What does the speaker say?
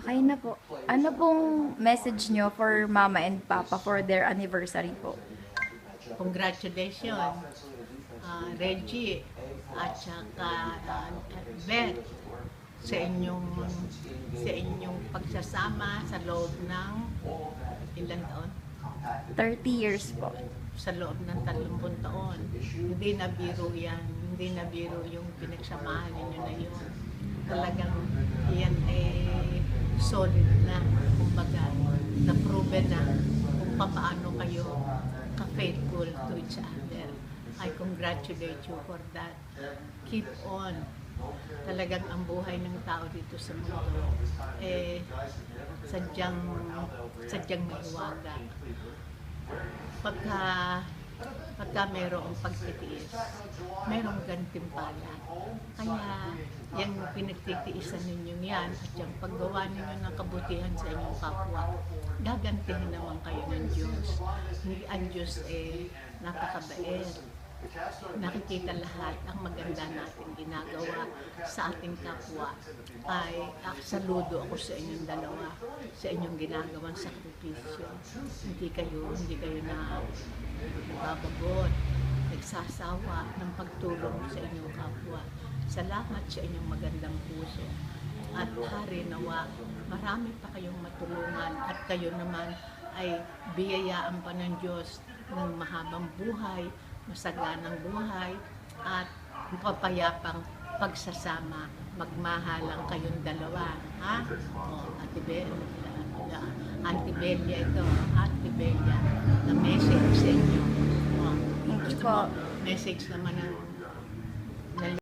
Okay na po. Ano pong message nyo for Mama and Papa for their anniversary po? Congratulations, Reggie, at saka Beth, sa inyong pagsasama sa loob ng ilang taon? 30 years po. Sa loob ng 30 taon. Hindi na biro yan. Hindi na biro yung pinagsamahan ninyo na yun. Talagang yan solid na. Kumbaga, na-proven na kung paano kayo ka-faithful to each other. I congratulate you for that. Keep on. Talagang ang buhay ng tao dito sa mundo sadyang mahiwaga. Pagka mayroong pagtitiis, mayroong gantimpala. Kaya yung pinagtitiisan ninyo yan at yung paggawa ninyo ng kabutihan sa inyong kapwa, gagantihan naman kayo ng Diyos. Ang Diyos napakabait. Nakikita lahat ang maganda natin ginagawa sa ating kapwa. Saludo ako sa inyong dalawa, sa inyong ginagawang sakripisyo. Hindi kayo na babagot, nagsasawa ng pagtulong sa inyong kapwa. Salamat sa inyong magandang puso. At hari nawa, marami pa kayong matulungan at kayo naman ay biyayaan pa ng Diyos ng mahabang buhay, masaganang buhay at papayapang pagsasama. Magmahalang kayong dalawa, ha? Ate Belia ito, Ate Belia, na message sa inyo. Thank you Gusto po. mo, message naman ng